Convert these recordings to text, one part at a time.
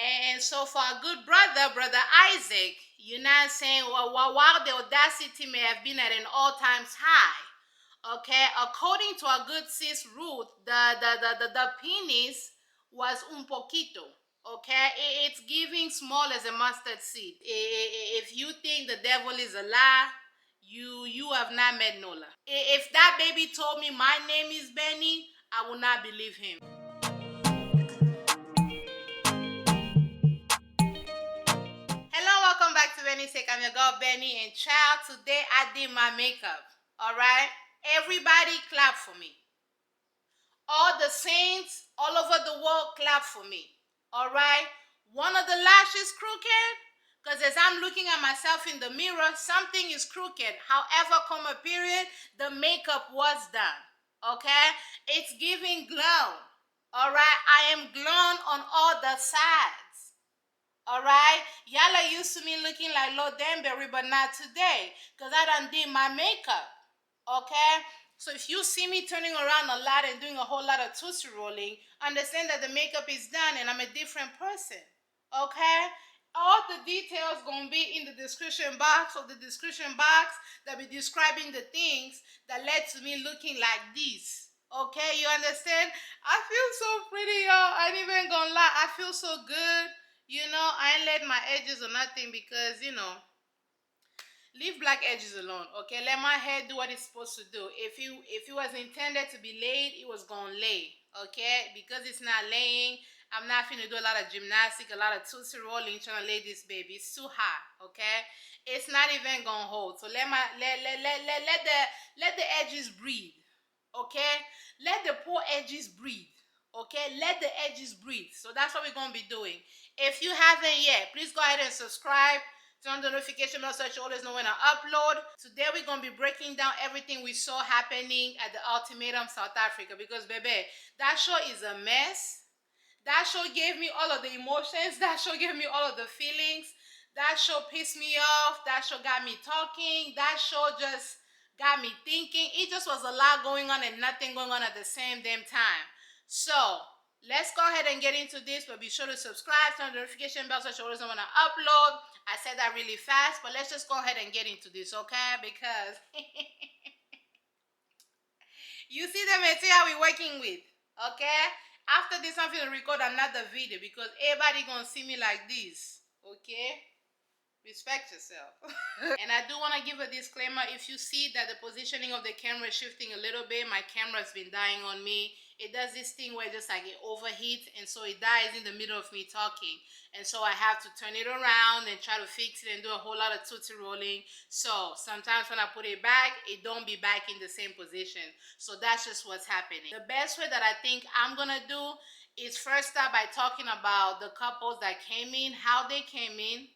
And so for our good brother Isaac, you're not saying, well, while the audacity may have been at an all-time high, okay, according to our good sis Ruth, the penis was un poquito. Okay, it's giving small as a mustard seed. If you think the devil is a lie, you have not met Nola. If that baby told me my name is Benny, I will not believe him. Hello, welcome back to bennystake. I'm your girl Benny, and child, today I did my makeup. All right, everybody clap for me. All the saints all over the world clap for me. All right, one of the lashes crooked, because as I'm looking at myself in the mirror, something is crooked. However, comma period, the makeup was done. Okay, it's giving glow. All right, I am glowing on all the sides. All right, y'all are used to me looking like Lord Danbury, but not today, because I done did my makeup. Okay, so if you see me turning around a lot and doing a whole lot of tootsie rolling, understand that the makeup is done and I'm a different person. Okay, all the details gonna be in the description box, that be describing the things that led to me looking like this. Okay, you understand? I feel so pretty, y'all. I ain't even gonna lie. I feel so good. I ain't let my edges or nothing because, leave black edges alone, okay? Let my hair do what it's supposed to do. If it was intended to be laid, it was gonna lay, okay? Because it's not laying, I'm not finna do a lot of gymnastics, a lot of tootsie rolling, trying to lay this baby. It's too hot, okay? It's not even gonna hold. So let the edges breathe, okay? Let the poor edges breathe. Okay, let the edges breathe. So that's what we're going to be doing. If you haven't yet, please go ahead and subscribe. Turn the notification bell so that you always know when I upload. Today we're going to be breaking down everything we saw happening at the Ultimatum South Africa. Because, baby, that show is a mess. That show gave me all of the emotions. That show gave me all of the feelings. That show pissed me off. That show got me talking. That show just got me thinking. It just was a lot going on and nothing going on at the same damn time. So, let's go ahead and get into this, but be sure to subscribe, turn the notification bell so you always know when I upload. I said that really fast, but let's just go ahead and get into this, okay? Because you see the material we're working with, okay? After this, I'm going to record another video because everybody going to see me like this, okay? Respect yourself. And I do want to give a disclaimer. If you see that the positioning of the camera is shifting a little bit, my camera's been dying on me. It does this thing where just like it overheats, and so it dies in the middle of me talking. And so I have to turn it around and try to fix it and do a whole lot of tootsie rolling. So sometimes when I put it back, it don't be back in the same position. So that's just what's happening. The best way that I think I'm gonna do is first start by talking about the couples that came in, how they came in,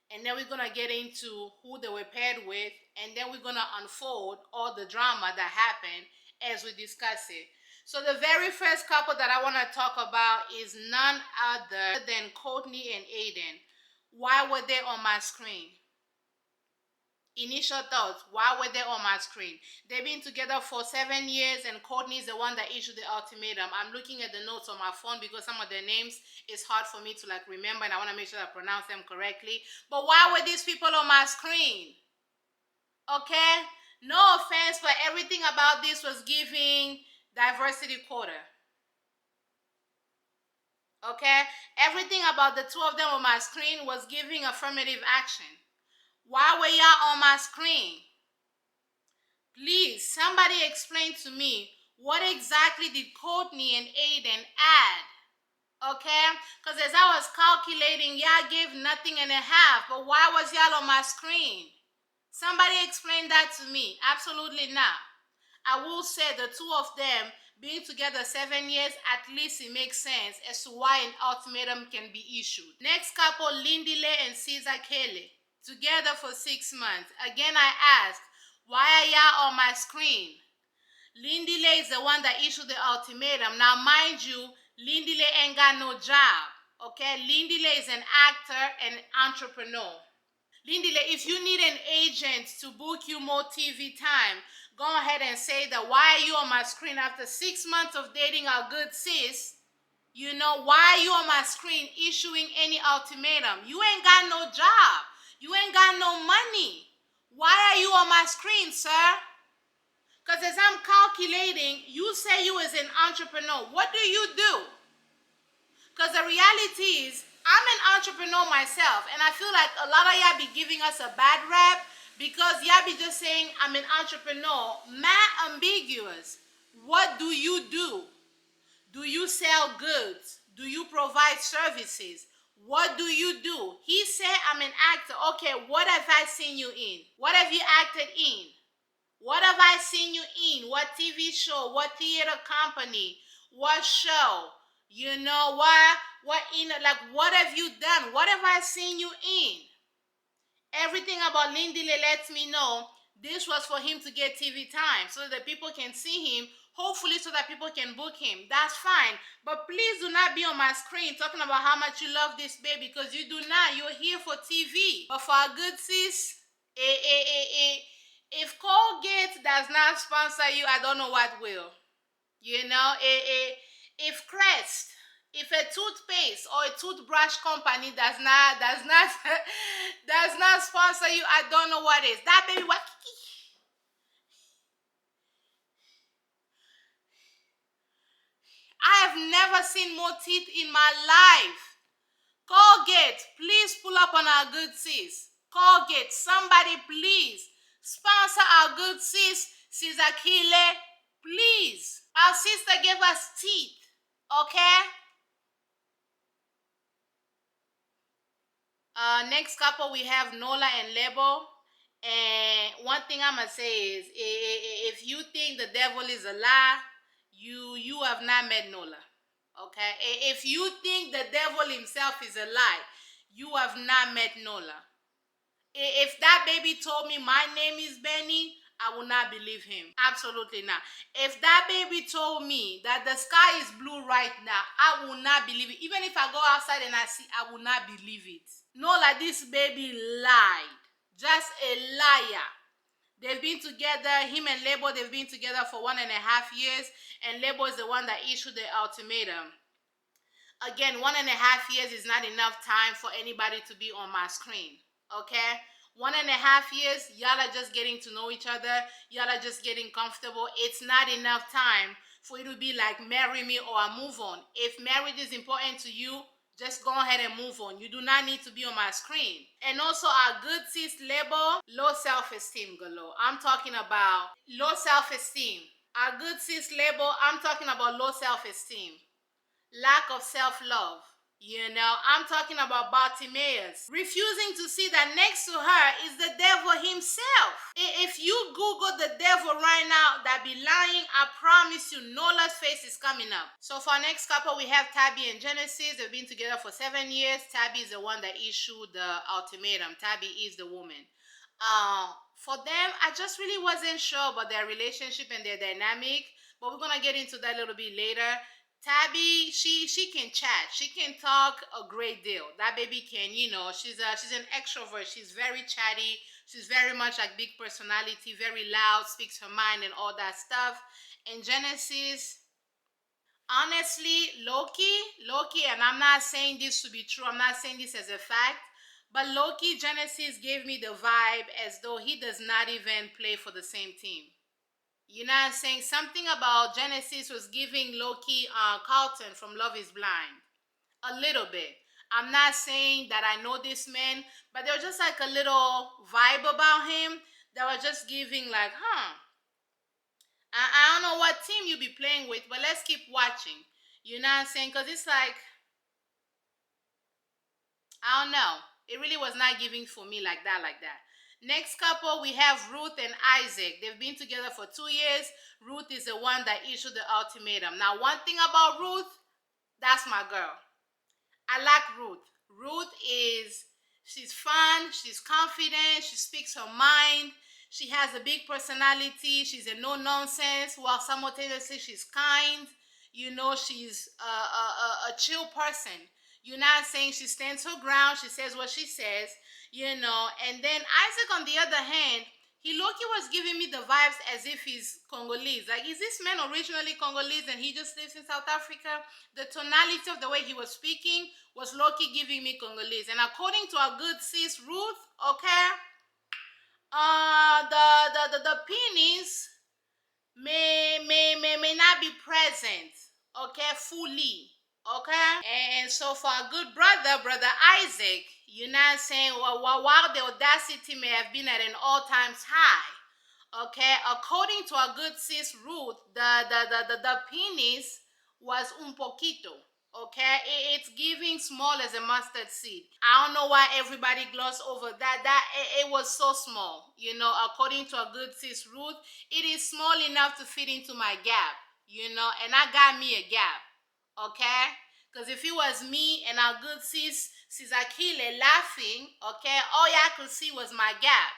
and then we're going to get into who they were paired with, and then we're going to unfold all the drama that happened as we discuss it. So the very first couple that I want to talk about is none other than Courtney and Aiden. Why were they on my screen? Initial thoughts, why were they on my screen? They've been together for 7 years, and Courtney is the one that issued the ultimatum. I'm looking at the notes on my phone because some of their names is hard for me to remember, and I want to make sure I pronounce them correctly. But why were these people on my screen? Okay? No offense, but everything about this was giving diversity quota. Okay? Everything about the two of them on my screen was giving affirmative action. Why were y'all on my screen? Please, somebody explain to me, what exactly did Courtney and Aiden add? Okay? Because as I was calculating, y'all gave nothing and a half, but why was y'all on my screen? Somebody explain that to me. Absolutely not. I will say the two of them being together 7 years, at least it makes sense as to why an ultimatum can be issued. Next couple, Lindile and Caesar Kelly. Together for 6 months. Again, I ask, why are y'all on my screen? Lindile is the one that issued the ultimatum. Now, mind you, Lindile ain't got no job. Okay? Lindile is an actor and entrepreneur. Lindile, if you need an agent to book you more TV time, go ahead and say that. Why are you on my screen after 6 months of dating our good sis? You know, why are you on my screen issuing any ultimatum? You ain't got no job. You ain't got no money. Why are you on my screen, sir? Because as I'm calculating, you say you as an entrepreneur. What do you do? Because the reality is, I'm an entrepreneur myself, and I feel like a lot of y'all be giving us a bad rap because y'all be just saying, I'm an entrepreneur. Mad ambiguous. What do you do? Do you sell goods? Do you provide services? What do you do? He said, I'm an actor. Okay, what have I seen you in? What have you acted in? What have I seen you in? What TV show? What theater company? What show? You know what in like what have you done? What have I seen you in? Everything about Lindile lets me know this was for him to get TV time so that people can see him, hopefully so that people can book him. That's fine. But please do not be on my screen talking about how much you love this baby, because you do not. You're here for TV. But for our good sis, if Colgate does not sponsor you, I don't know what will. You know, if Crest, if a toothpaste or a toothbrush company does not does not sponsor you, I don't know what is. That baby, what? I have never seen more teeth in my life. Colgate, please pull up on our good sis. Colgate, somebody please sponsor our good sis, Akile. Please. Our sister gave us teeth. Okay? Next couple, we have Nola and Lebo. And one thing I'm going to say is, if you think the devil is a lie, you have not met Nola. Okay? If you think the devil himself is a lie, you have not met Nola. If that baby told me my name is Benny, I will not believe him. Absolutely not. If that baby told me that the sky is blue right now, I will not believe it. Even if I go outside and I see, I will not believe it. No, like this baby lied. Just a liar. They've been together, him and Lebo, they've been together for 1.5 years, and Lebo is the one that issued the ultimatum. Again, 1.5 years is not enough time for anybody to be on my screen. Okay? 1.5 years, y'all are just getting to know each other. Y'all are just getting comfortable. It's not enough time for you to be like, marry me or I move on. If marriage is important to you, just go ahead and move on. You do not need to be on my screen. And also our good sis Lebo, low self-esteem galore. I'm talking about low self-esteem. Our good sis Lebo, I'm talking about low self-esteem. Lack of self-love. You know, I'm talking about Bartimaeus refusing to see that next to her is the devil himself. If you Google the devil right now that be lying, I promise you Nola's face is coming up. So for our next couple, we have Tabby and Genesis. They've been together for 7 years. Tabby is the one that issued the ultimatum. Tabby is the woman. For them, I just really wasn't sure about their relationship and their dynamic, but we're gonna get into that a little bit later. Tabby, she can chat. She can talk a great deal. That baby can, you know, she's an extrovert. She's very chatty. She's very much like big personality, very loud, speaks her mind and all that stuff. And Genesis, honestly, Loki, and I'm not saying this to be true. I'm not saying this as a fact. But Loki, Genesis gave me the vibe as though he does not even play for the same team. You know what I'm saying? Something about Genesis was giving Loki Carlton from Love is Blind. A little bit. I'm not saying that I know this man, but there was just like a little vibe about him that was just giving like, I don't know what team you be playing with, but let's keep watching. You know what I'm saying? Because it's like, I don't know. It really was not giving for me like that. Next couple, we have Ruth and Isaac. They've been together for 2 years. Ruth is the one that issued the ultimatum. Now, one thing about Ruth, that's my girl. I like Ruth. She's fun, she's confident, she speaks her mind, she has a big personality, she's a no-nonsense, while simultaneously she's kind. You know, she's a chill person. You're not saying she stands her ground, she says what she says, you know. And then Isaac, on the other hand, He low-key was giving me the vibes as if he's Congolese. Like, is this man originally Congolese and he just lives in South Africa? The tonality of the way he was speaking was low-key giving me Congolese. And according to our good sis Ruth, okay, the penis may not be present, okay, fully, okay. And so for our good brother Isaac, you know what I'm saying, while the audacity may have been at an all-time high, okay, according to our good sis Ruth, the penis was un poquito. Okay, it's giving small as a mustard seed. I don't know why everybody glossed over that. It was so small, you know. According to a good sis Ruth, it is small enough to fit into my gap, you know. And I got me a gap, okay. Because if it was me and our good sis Akile laughing, okay, all y'all could see was my gap.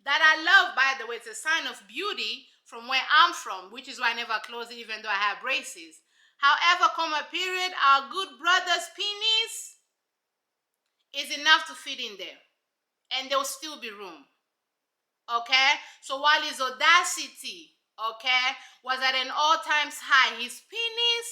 That I love, by the way, it's a sign of beauty from where I'm from, which is why I never close it even though I have braces. However, comma period, our good brother's penis is enough to fit in there. And there will still be room. Okay? So while his audacity, okay, was at an all-time high, his penis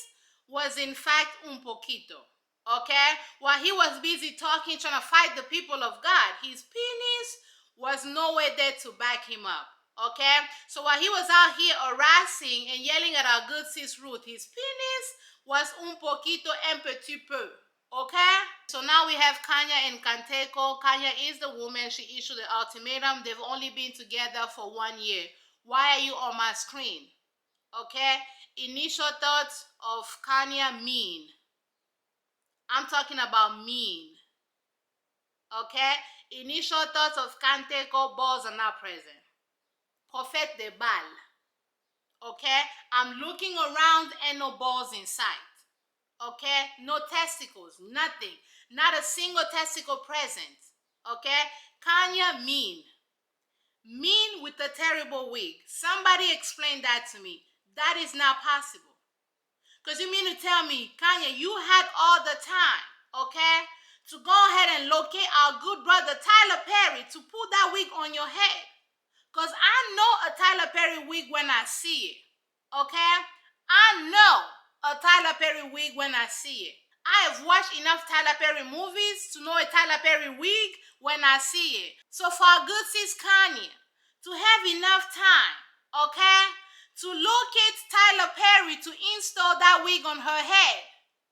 was in fact un poquito. Okay? While he was busy talking, trying to fight the people of God, his penis was nowhere there to back him up. Okay? So while he was out here harassing and yelling at our good sis Ruth, his penis was un poquito un petit peu. Okay? So now we have Kanya and Kanteko. Kanya is the woman. She issued the ultimatum. They've only been together for 1 year. Why are you on my screen? Okay? Initial thoughts of Kanya, mean. I'm talking about mean. Okay? Initial thoughts of Kanteko, balls are not present. Prophet de bal. Okay? I'm looking around and no balls in sight. Okay? No testicles, nothing. Not a single testicle present. Okay? Kanya, mean. Mean with a terrible wig. Somebody explain that to me. That is not possible. Because you mean to tell me, Kanya, you had all the time, okay, to go ahead and locate our good brother Tyler Perry to put that wig on your head. Because I know a Tyler Perry wig when I see it, okay? I know a Tyler Perry wig when I see it. I have watched enough Tyler Perry movies to know a Tyler Perry wig when I see it. So for our good sis Kanya to have enough time, okay, to locate Tyler Perry to install that wig on her head,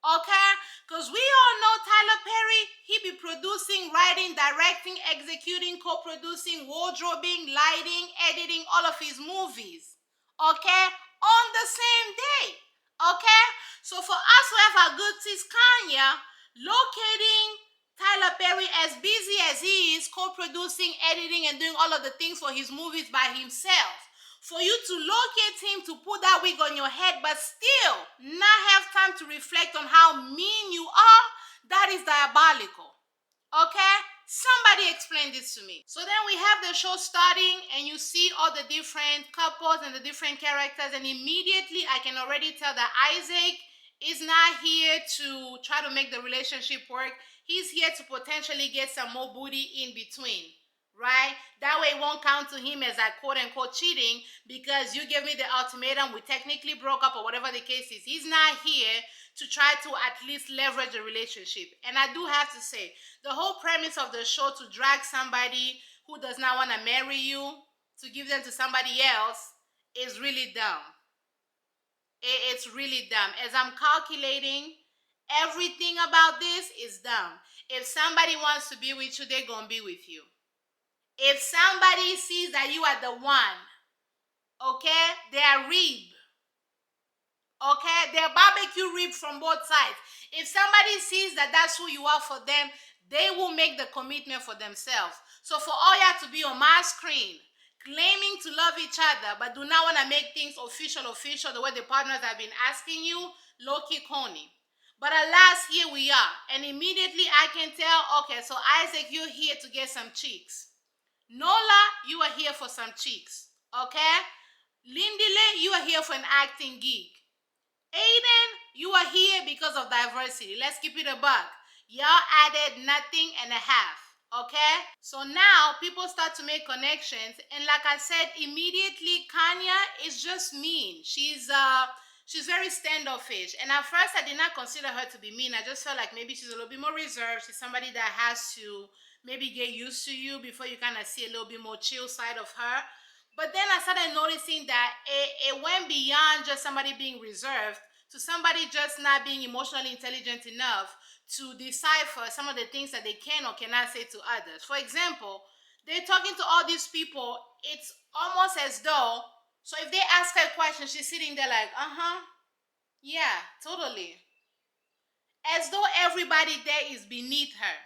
okay? Because we all know Tyler Perry, he be producing, writing, directing, executing, co-producing, wardrobing, lighting, editing all of his movies, okay? On the same day, okay? So for us who have our good sis Kanya, locating Tyler Perry, as busy as he is, co-producing, editing, and doing all of the things for his movies by himself, for you to locate him to put that wig on your head, but still not have time to reflect on how mean you are, that is diabolical. Okay? Somebody explain this to me. So then we have the show starting, and you see all the different couples and the different characters, and immediately I can already tell that Isaac is not here to try to make the relationship work. He's here to potentially get some more booty in between. Right? That way it won't count to him as like quote unquote cheating because you gave me the ultimatum, we technically broke up or whatever the case is. He's not here to try to at least leverage the relationship. And I do have to say, the whole premise of the show to drag somebody who does not want to marry you to give them to somebody else is really dumb. It's really dumb. As I'm calculating, everything about this is dumb. If somebody wants to be with you, they're going to be with you. If somebody sees that you are the one, okay, they are rib, okay, they're barbecue rib from both sides. If somebody sees that that's who you are for them, they will make the commitment for themselves. So for all y'all to be on my screen, claiming to love each other, but do not want to make things official the way the partners have been asking you, low-key corny. But alas, here we are. And immediately I can tell, okay, so Isaac, you're here to get some cheeks. Nola, you are here for some cheeks, okay? Lindile, you are here for an acting gig. Aiden, you are here because of diversity. Let's keep it a buck. Y'all added nothing and a half, Okay? So now people start to make connections, and like I said, immediately Kanya is just mean. She's very standoffish. And at first I did not consider her to be mean. I just felt like maybe she's a little bit more reserved. She's somebody that has to maybe get used to you before you kind of see a little bit more chill side of her. But then I started noticing that it went beyond just somebody being reserved to somebody just not being emotionally intelligent enough to decipher some of the things that they can or cannot say to others. For example, they're talking to all these people. It's almost as though, so if they ask her a question, she's sitting there like, yeah, totally. As though everybody there is beneath her.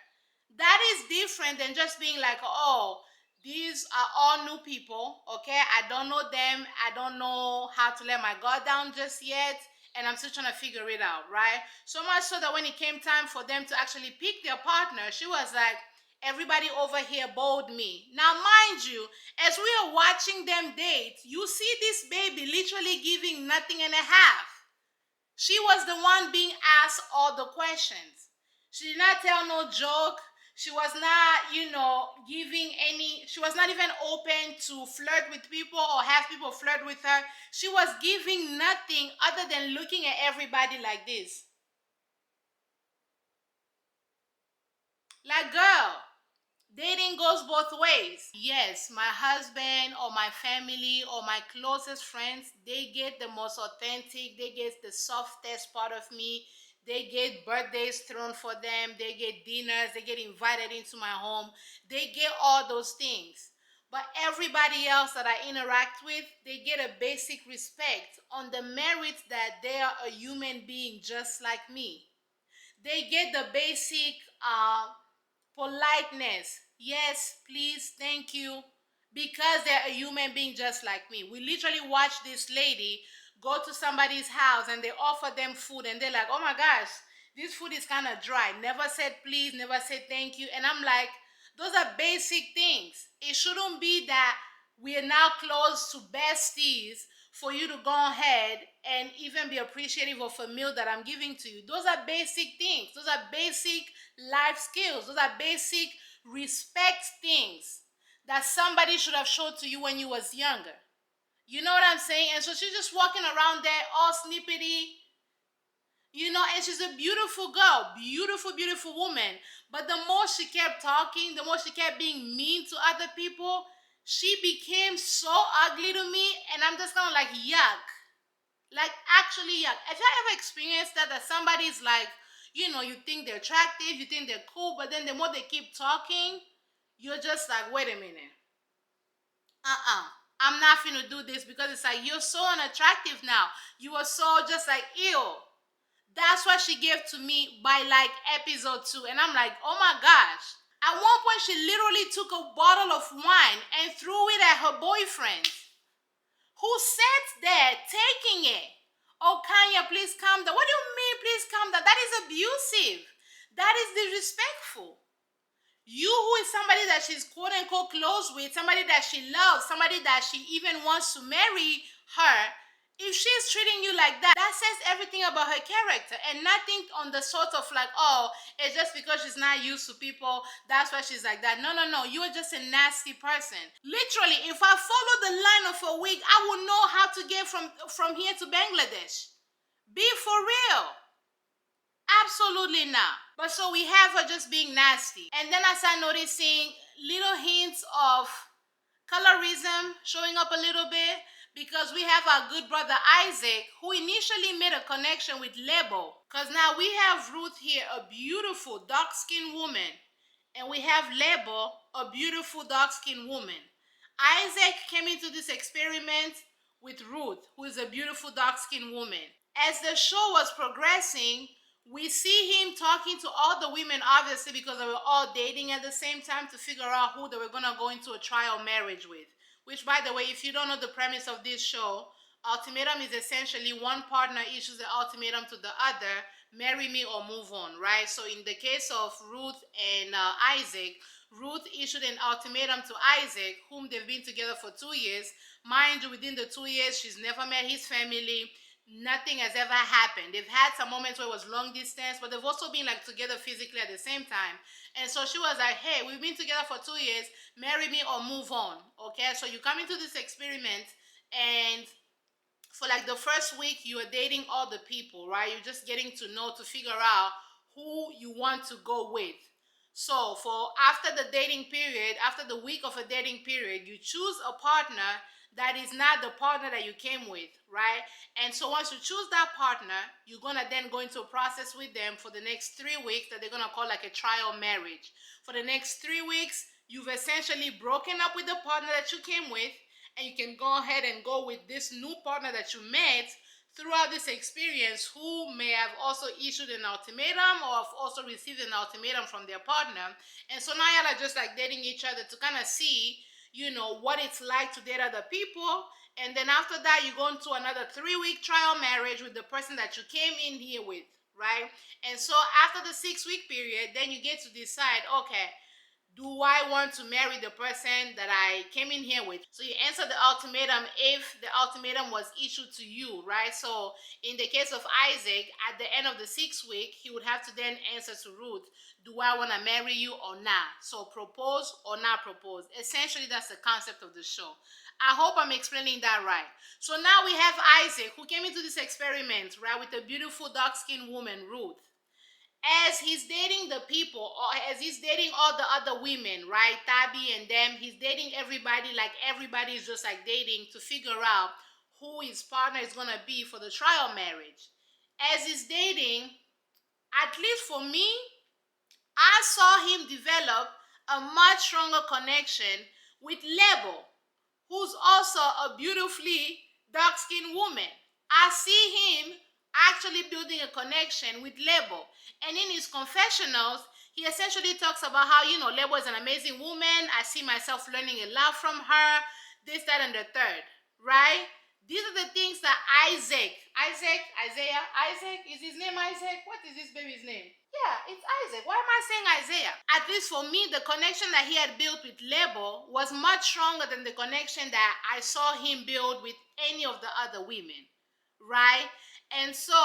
That is different than just being like, oh, these are all new people, okay? I don't know them. I don't know how to let my guard down just yet, and I'm still trying to figure it out, right? So much so that when it came time for them to actually pick their partner, she was like, everybody over here bowed me. Now, mind you, as we are watching them date, you see this baby literally giving nothing and a half. She was the one being asked all the questions. She did not tell no joke. She was not, giving any, she was not even open to flirt with people or have people flirt with her. She was giving nothing other than looking at everybody like this. Like, girl, dating goes both ways. Yes, my husband or my family or my closest friends, they get the most authentic, they get the softest part of me. They get birthdays thrown for them, they get dinners, they get invited into my home. They get all those things. But everybody else that I interact with, they get a basic respect on the merits that they are a human being just like me. They get the basic politeness. Yes, please, thank you. Because they're a human being just like me. We literally watch this lady go to somebody's house and they offer them food and they're like, oh my gosh, this food is kind of dry. Never said please, never said thank you. And I'm like, those are basic things. It shouldn't be that we are now close to besties for you to go ahead and even be appreciative of a meal that I'm giving to you. Those are basic things. Those are basic life skills. Those are basic respect things that somebody should have showed to you when you was younger. You know what I'm saying? And so she's just walking around there all snippety, and she's a beautiful girl, beautiful, beautiful woman. But the more she kept talking, the more she kept being mean to other people, she became so ugly to me, and I'm just kind of like, yuck. Like, actually, yuck. Have you ever experienced that, that somebody's like, you think they're attractive, you think they're cool, but then the more they keep talking, you're just like, wait a minute. I'm not finna do this, because it's like, you're so unattractive now. You are so just like, ew. That's what she gave to me by like episode 2. And I'm like, oh my gosh. At one point, she literally took a bottle of wine and threw it at her boyfriend, who sat there taking it. Oh, Kanya, please calm down. What do you mean, please calm down? That is abusive. That is disrespectful. You, who is somebody that she's quote unquote close with, somebody that she loves, somebody that she even wants to marry her, if she's treating you like that, that says everything about her character, and nothing on the sort of like, oh, it's just because she's not used to people, that's why she's like that. No, no, no. You are just a nasty person. Literally, if I follow the line of a week, I will know how to get from here to Bangladesh. Be for real. Absolutely not. But so we have her just being nasty. And then I start noticing little hints of colorism showing up a little bit, because we have our good brother Isaac, who initially made a connection with Lebo. Because now we have Ruth here, a beautiful dark-skinned woman. And we have Lebo, a beautiful dark-skinned woman. Isaac came into this experiment with Ruth, who is a beautiful dark-skinned woman. As the show was progressing, we see him talking to all the women, obviously, because they were all dating at the same time to figure out who they were going to go into a trial marriage with. Which, by the way, if you don't know the premise of this show, ultimatum is essentially one partner issues the ultimatum to the other, marry me or move on, right? So in the case of Ruth and Isaac, Ruth issued an ultimatum to Isaac, whom they've been together for 2 years. Mind you, within the 2 years, she's never met his family. Nothing has ever happened. They've had some moments where it was long distance, but they've also been like together physically at the same time. And so she was like, hey, we've been together for 2 years, marry me or move on. Okay, so you come into this experiment, and for like the first week, you are dating all the people, right? You're just getting to know, to figure out who you want to go with. So for after the dating period, after the week of a dating period, you choose a partner that is not the partner that you came with, right? And so once you choose that partner, you're gonna then go into a process with them for the next 3 weeks that they're gonna call like a trial marriage. For the next 3 weeks, you've essentially broken up with the partner that you came with, and you can go ahead and go with this new partner that you met throughout this experience, who may have also issued an ultimatum or have also received an ultimatum from their partner. And so now y'all are just like dating each other to kind of see, what it's like to date other people. And then after that, you go into another 3-week trial marriage with the person that you came in here with, right? And so after the 6-week period, then you get to decide, okay, do I want to marry the person that I came in here with? So you answer the ultimatum if the ultimatum was issued to you, right? So in the case of Isaac, at the end of the 6th week, he would have to then answer to Ruth, do I want to marry you or not? So propose or not propose. Essentially, that's the concept of the show. I hope I'm explaining that right. So now we have Isaac, who came into this experiment, right, with a beautiful dark-skinned woman, Ruth. As he's dating the people, or as he's dating all the other women, right, Tabby and them, he's dating everybody, like everybody is just like dating to figure out who his partner is going to be for the trial marriage. As he's dating, at least for me, I saw him develop a much stronger connection with Lebo, who's also a beautifully dark-skinned woman. I see him actually building a connection with Lebo. And in his confessionals, he essentially talks about how, Lebo is an amazing woman. I see myself learning a lot from her, this, that, and the third, right? These are the things that Isaac, is his name Isaac? What is this baby's name? Yeah, it's Isaac. Why am I saying Isaiah? At least for me, the connection that he had built with Lebo was much stronger than the connection that I saw him build with any of the other women, right? And so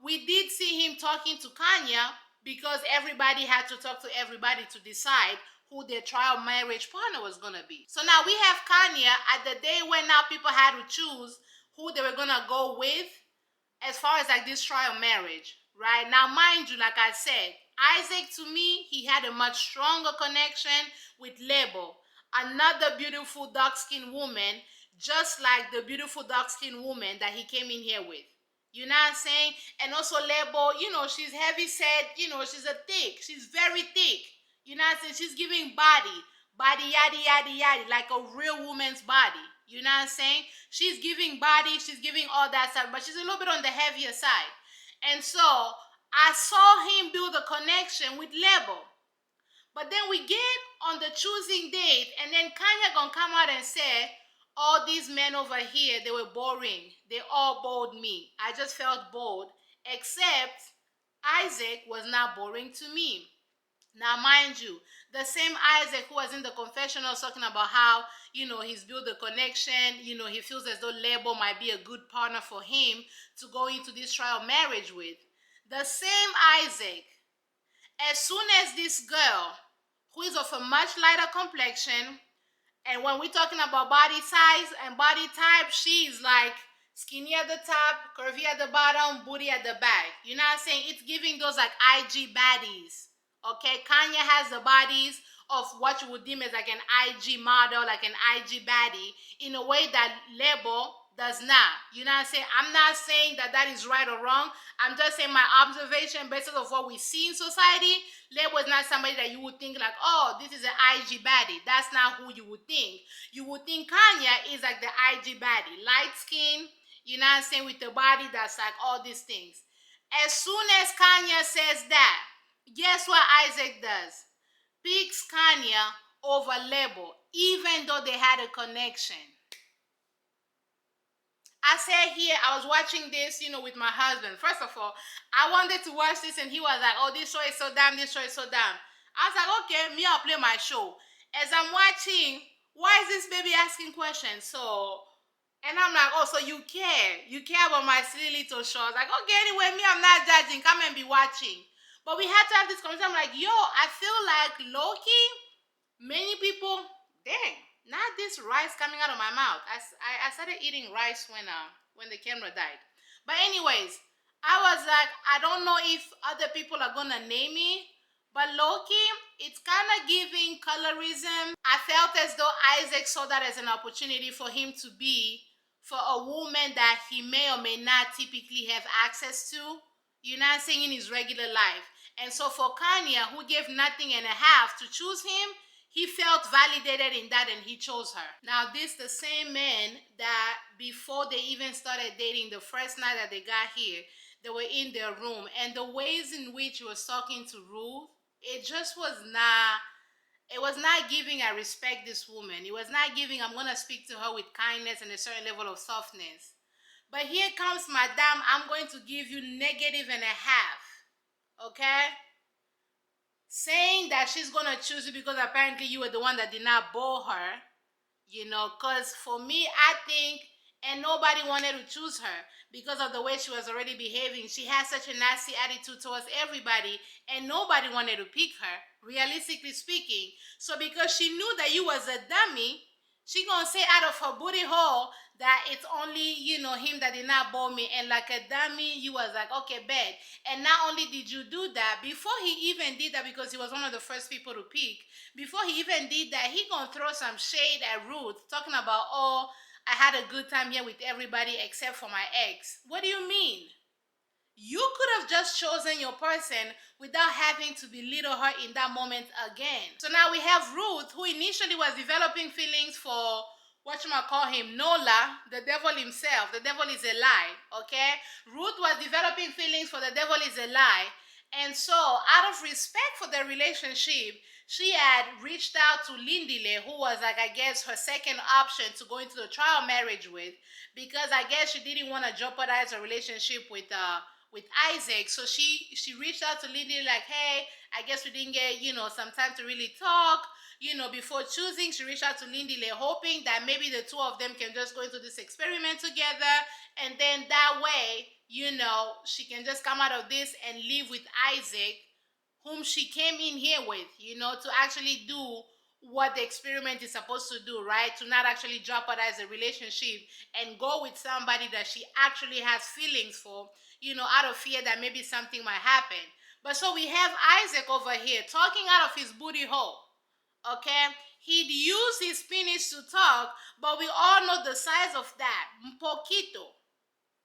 we did see him talking to Kanya because everybody had to talk to everybody to decide who their trial marriage partner was going to be. So now we have Kanya at the day when now people had to choose who they were going to go with as far as like this trial marriage, right? Now, mind you, like I said, Isaac, to me, he had a much stronger connection with Lebo, another beautiful dark-skinned woman, just like the beautiful dark-skinned woman that he came in here with. You know what I'm saying? And also Lebo, she's heavy set, she's very thick. You know what I'm saying? She's giving body, yaddy, yaddy, yaddy, like a real woman's body. You know what I'm saying? She's giving body, she's giving all that stuff, but she's a little bit on the heavier side. And so I saw him build a connection with Lebo. But then we get on the choosing date, and then Kanya gonna come out and say, all these men over here, they were boring. They all bored me. I just felt bored, except Isaac was not boring to me. Now, mind you, the same Isaac who was in the confessional talking about how, he's built a connection, he feels as though Lebo might be a good partner for him to go into this trial marriage with. The same Isaac, as soon as this girl, who is of a much lighter complexion, and when we're talking about body size and body type, she's like skinny at the top, curvy at the bottom, booty at the back. You know what I'm saying? It's giving those like IG baddies. Okay, Kanya has the bodies of what you would deem as like an IG model, like an IG baddie, in a way that Lebo does not. You know what I'm saying? I'm not saying that that is right or wrong. I'm just saying my observation based on what we see in society. Lebo is not somebody that you would think like, oh, this is an IG baddie. That's not who you would think. You would think Kanya is like the IG baddie. Light skin, you know what I'm saying, with the body that's like all these things. As soon as Kanya says that, guess what Isaac does? Picks Kanya over Lebo, even though they had a connection. I said here, I was watching this, with my husband. First of all, I wanted to watch this, and he was like, oh, this show is so damn, this show is so damn. I was like, okay, me, I'll play my show. As I'm watching, why is this baby asking questions? And I'm like, oh, so you care. You care about my silly little show. I was like, okay, anyway, me, I'm not judging. Come and be watching. But we had to have this conversation. I'm like, yo, I feel like low-key, many people, dang, not this rice coming out of my mouth. I started eating rice when the camera died. But anyways, I was like, I don't know if other people are gonna name me, but low-key, it's kind of giving colorism. I felt as though Isaac saw that as an opportunity for him to be for a woman that he may or may not typically have access to, you know what I'm saying, in his regular life. And so for Kanya, who gave nothing and a half to choose him, he felt validated in that and he chose her. Now, this the same man that before they even started dating, the first night that they got here, they were in their room. And the ways in which he was talking to Ruth, it just was not, it was not giving I respect this woman. It was not giving I'm going to speak to her with kindness and a certain level of softness. But here comes Madame, I'm going to give you negative and a half. Okay? Saying that she's going to choose you because apparently you were the one that did not bore her. You know, because for me, I think, and nobody wanted to choose her because of the way she was already behaving. She had such a nasty attitude towards everybody, and nobody wanted to pick her, realistically speaking. So because she knew that you was a dummy, she gonna say out of her booty hole that it's only, you know, him that did not bore me. And like a dummy, you was like, okay, bad. And not only did you do that, before he even did that, because he was one of the first people to pick, before he even did that, he gonna throw some shade at Ruth, talking about, oh, I had a good time here with everybody except for my ex. What do you mean? You could have just chosen your person without having to belittle her in that moment again. So now we have Ruth, who initially was developing feelings for call him Nola, the devil himself. The devil is a lie, okay? Ruth was developing feelings for the devil is a lie. And so, out of respect for their relationship, she had reached out to Lindile, who was like, I guess, her second option to go into the trial marriage with, because I guess she didn't want to jeopardize her relationship with Isaac. So she reached out to Lindile like, hey, I guess we didn't get, you know, some time to really talk. You know, before choosing, she reached out to Lindile, hoping that maybe the two of them can just go into this experiment together, and then that way, you know, she can just come out of this and live with Isaac, whom she came in here with, you know, to actually do what the experiment is supposed to do, right? To not actually jeopardize the relationship and go with somebody that she actually has feelings for, you know, out of fear that maybe something might happen. But so we have Isaac over here talking out of his booty hole. Okay, he'd use his penis to talk, but we all know the size of that. Un poquito.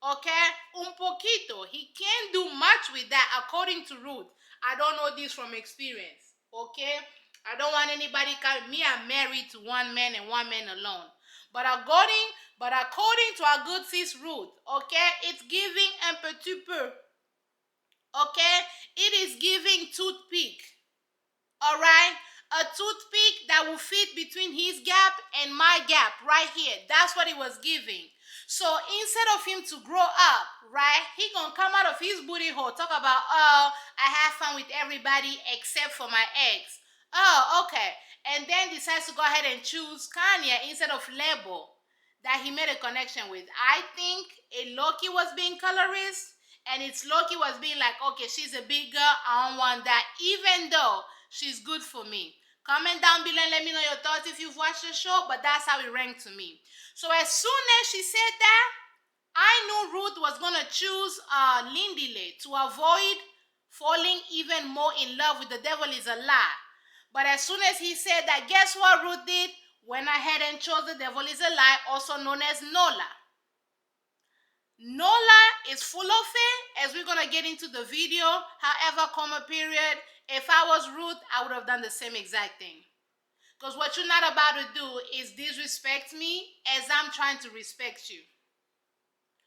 Okay, un poquito. He can't do much with that, according to Ruth. I don't know this from experience. Okay, I don't want anybody me. I'm married to one man and one man alone. But according to our good sis Ruth, okay, it's giving un petit peu. Okay, it is giving toothpick. All right. A toothpick that will fit between his gap and my gap right here. That's what he was giving. So instead of him to grow up, right, he gonna come out of his booty hole, talk about, oh, I have fun with everybody except for my ex. Oh, okay. And then decides to go ahead and choose Kanya instead of Lebo that he made a connection with. I think Loki was being colorist, and it's Loki was being like, okay, she's a big girl, I don't want that, even though she's good for me. Comment down below and let me know your thoughts if you've watched the show, but that's how it ranked to me. So as soon as she said that, I knew Ruth was going to choose Lindile to avoid falling even more in love with the devil is a lie. But as soon as he said that, guess what Ruth did? Went ahead and chose the devil is a lie, also known as Nola. Nola is full of it, as we're going to get into the video. However, comma period, if I was Ruth, I would have done the same exact thing. Because what you're not about to do is disrespect me as I'm trying to respect you.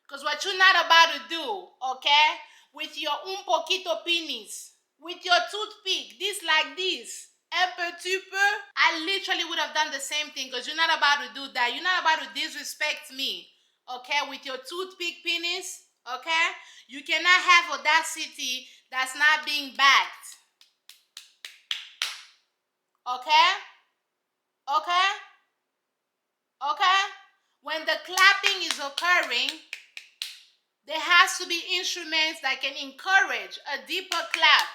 Because what you're not about to do, okay, with your un poquito penis, with your toothpick, this like this, un petit peu, I literally would have done the same thing, because you're not about to do that. You're not about to disrespect me, okay, with your toothpick penis, okay? You cannot have audacity that's not being backed. Okay? Okay? Okay? When the clapping is occurring, there has to be instruments that can encourage a deeper clap.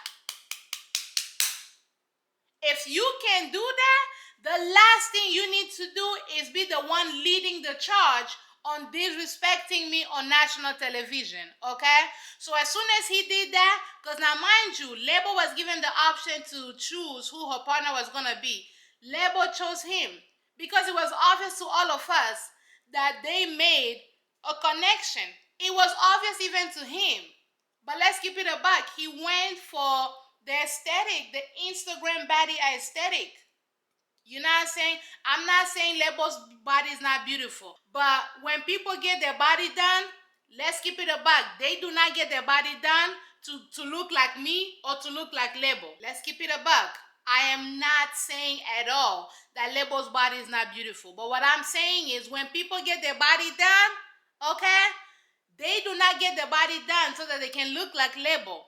if you can do that, the last thing you need to do is be the one leading the charge on disrespecting me on national television, okay? So as soon as he did that, because now mind you, Lebo was given the option to choose who her partner was going to be. Lebo chose him because it was obvious to all of us that they made a connection. It was obvious even to him. But let's keep it a buck. He went for the aesthetic, the Instagram baddie aesthetic. You know what I'm saying? I'm not saying Lebo's body is not beautiful. But when people get their body done, let's keep it a buck. They do not get their body done to look like me or to look like Lebo. Let's keep it a buck. I am not saying at all that Lebo's body is not beautiful. But what I'm saying is when people get their body done, okay, they do not get their body done so that they can look like Lebo.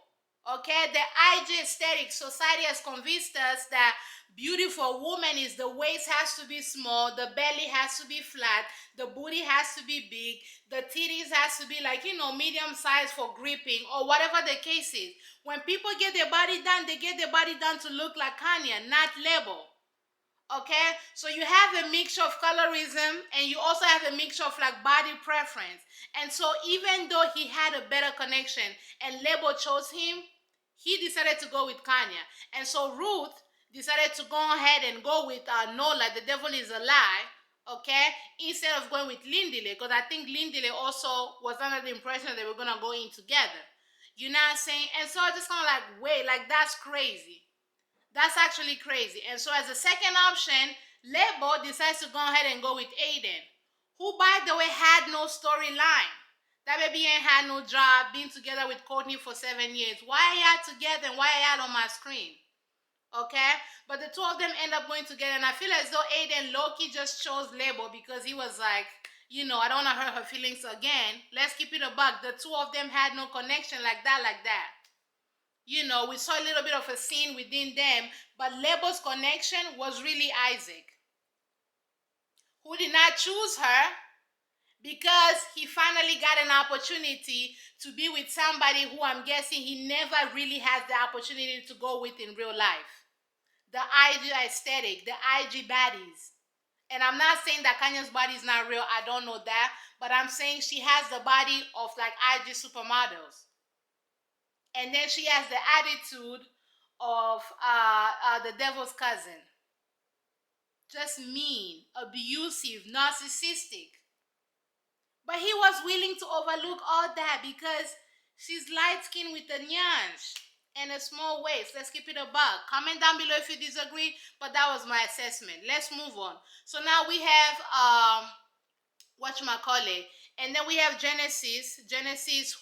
Okay, the IG aesthetic society has convinced us that beautiful woman is the waist has to be small, the belly has to be flat, the booty has to be big, the titties has to be like, medium size for gripping or whatever the case is. When people get their body done, they get their body done to look like Kanya, not Lebo. Okay, so you have a mixture of colorism and you also have a mixture of like body preference. And so even though he had a better connection and Lebo chose him, he decided to go with Kanya. And so Ruth decided to go ahead and go with Nola, the devil is a lie, okay, instead of going with Lindile, because I think Lindile also was under the impression that they were going to go in together. You know what I'm saying? And so I just kind of like, wait, like that's crazy. That's actually crazy. And so as a second option, Lebo decides to go ahead and go with Aiden, who, by the way, had no storyline. That baby ain't had no job, been together with Courtney for 7 years. Why are y'all together and why are y'all on my screen? Okay? But the two of them end up going together, and I feel as though Aiden low-key just chose Lebo because he was like, I don't want to hurt her feelings again. Let's keep it a buck. The two of them had no connection like that. We saw a little bit of a scene within them, but Lebo's connection was really Isaac, who did not choose her because he finally got an opportunity to be with somebody who I'm guessing he never really has the opportunity to go with in real life. The IG aesthetic, the IG baddies. And I'm not saying that Kanya's body is not real, I don't know that, but I'm saying she has the body of like IG supermodels. And then she has the attitude of the devil's cousin. Just mean, abusive, narcissistic. But he was willing to overlook all that because she's light-skinned with a nyansh and a small waist. Let's keep it a buck. Comment down below if you disagree, but that was my assessment. Let's move on. So now we have whatchamacallit. And then we have Genesis,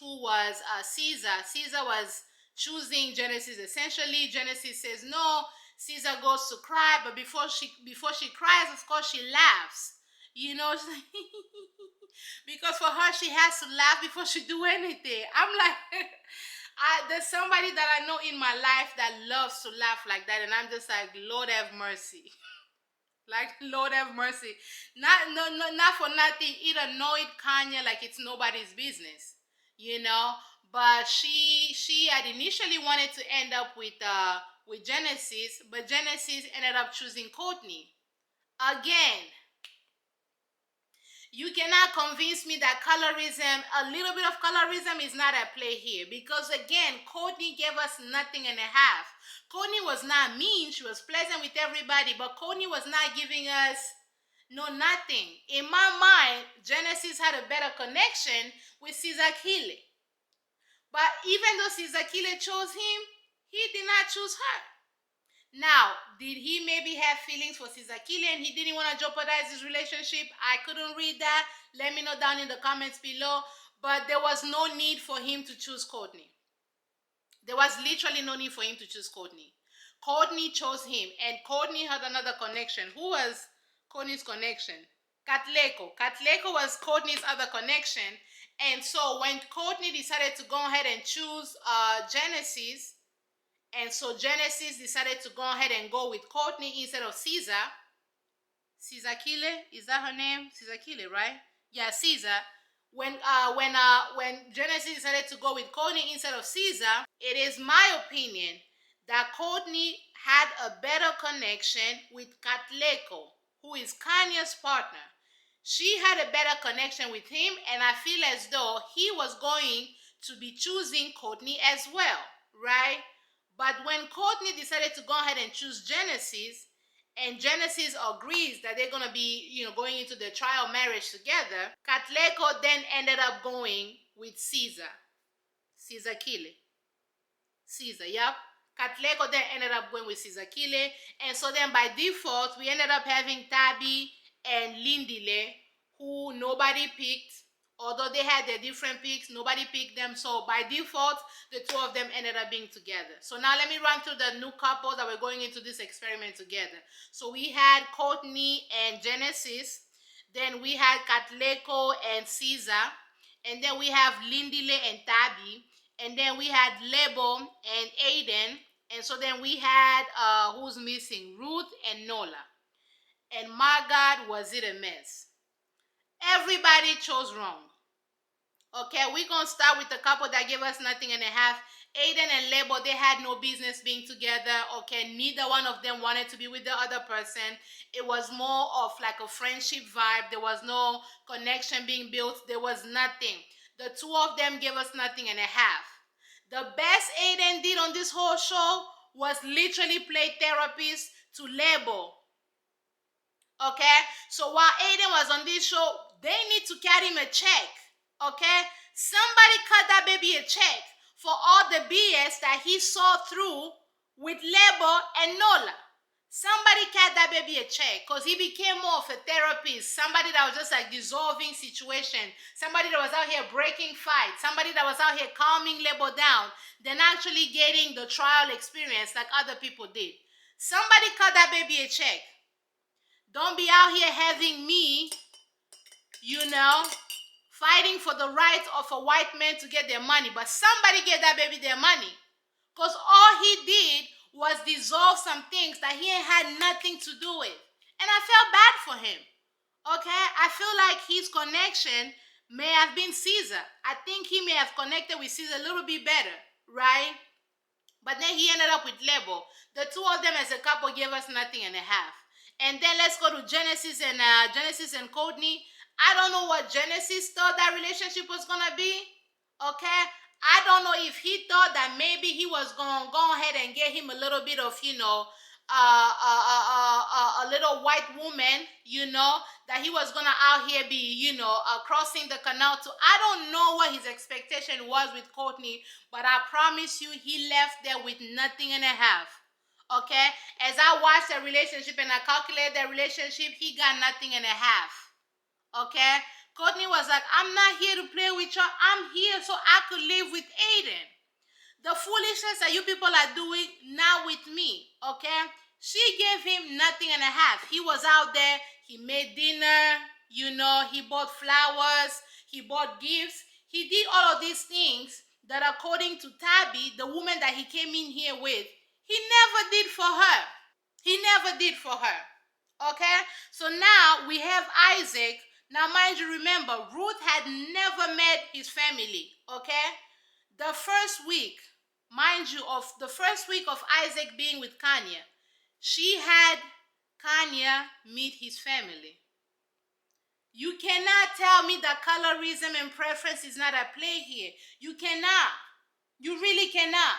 who was Caesar. Caesar was choosing Genesis essentially. Genesis says no. Caesar goes to cry, but before she cries, of course, she laughs. Because for her, she has to laugh before she do anything. I'm like, there's somebody that I know in my life that loves to laugh like that, and I'm just like, Lord have mercy. Like, Lord have mercy. Not for nothing. It annoyed Kanya like it's nobody's business, But she had initially wanted to end up with Genesis, but Genesis ended up choosing Courtney. Again, you cannot convince me that colorism, a little bit of colorism is not at play here. Because again, Courtney gave us nothing and a half. Courtney was not mean. She was pleasant with everybody. But Courtney was not giving us nothing. In my mind, Genesis had a better connection with Caesar Kile. But even though Caesar Kile chose him, he did not choose her. Now, did he maybe have feelings for Caesar Kile and he didn't want to jeopardize his relationship? I couldn't read that. Let me know down in the comments below. But there was no need for him to choose Courtney. There was literally no need for him to choose Courtney. Courtney chose him, and Courtney had another connection. Who was Courtney's connection? Katleko. Katleko was Courtney's other connection. And so when Courtney decided to go ahead and choose Genesis, and so Genesis decided to go ahead and go with Courtney instead of Caesar. Caesar Kile, is that her name? Caesar Kile, right? Yeah, Caesar. When Genesis decided to go with Courtney instead of Caesar, it is my opinion that Courtney had a better connection with Katleko, who is Kanya's partner. She had a better connection with him, and I feel as though he was going to be choosing Courtney as well, right? But when Courtney decided to go ahead and choose Genesis, and Genesis agrees that they're going to be, going into the trial marriage together, Katleko then ended up going with Caesar. Caesar Kile. Caesar, yep. Katleko then ended up going with Caesar Kile. And so then by default, we ended up having Tabi and Lindile, who nobody picked. Although they had their different picks, nobody picked them. So by default, the two of them ended up being together. So now let me run through the new couples that were going into this experiment together. So we had Courtney and Genesis. Then we had Katleko and Caesar. And then we have Lindile and Tabi. And then we had Lebo and Aiden. And so then we had, who's missing? Ruth and Nola. And my God, was it a mess. Everybody chose wrong. Okay, we're going to start with the couple that gave us nothing and a half. Aiden and Lebo, they had no business being together. Okay, neither one of them wanted to be with the other person. It was more of like a friendship vibe. There was no connection being built. There was nothing. The two of them gave us nothing and a half. The best Aiden did on this whole show was literally play therapist to Lebo. Okay, so while Aiden was on this show, they need to carry him a check. Okay, somebody cut that baby a check for all the BS that he saw through with Lebo and Nola. Somebody cut that baby a check, because he became more of a therapist, somebody that was just like dissolving situation, somebody that was out here breaking fights, somebody that was out here calming Lebo down, than actually getting the trial experience like other people did. Somebody cut that baby a check. Don't be out here having me, fighting for the right of a white man to get their money. But somebody gave that baby their money. Because all he did was dissolve some things that he had nothing to do with. And I felt bad for him. Okay? I feel like his connection may have been Caesar. I think he may have connected with Caesar a little bit better, right? But then he ended up with Lebo. The two of them as a couple gave us nothing and a half. And then let's go to Genesis and Courtney. I don't know what Genesis thought that relationship was going to be. Okay? I don't know if he thought that maybe he was going to go ahead and get him a little bit of, a little white woman, that he was going to out here be, crossing the canal to. I don't know what his expectation was with Courtney, but I promise you he left there with nothing and a half. Okay? As I watched the relationship and I calculated the relationship, he got nothing and a half. Okay? Courtney was like, I'm not here to play with you. I'm here so I could live with Aiden. The foolishness that you people are doing now with me, okay? She gave him nothing and a half. He was out there. He made dinner. He bought flowers. He bought gifts. He did all of these things that, according to Tabi, the woman that he came in here with, he never did for her. He never did for her. Okay? So now we have Isaac. Now, mind you, remember, Ruth had never met his family. Okay? The first week, mind you, of the first week of Isaac being with Kanya, she had Kanya meet his family. You cannot tell me that colorism and preference is not at play here. You cannot. You really cannot.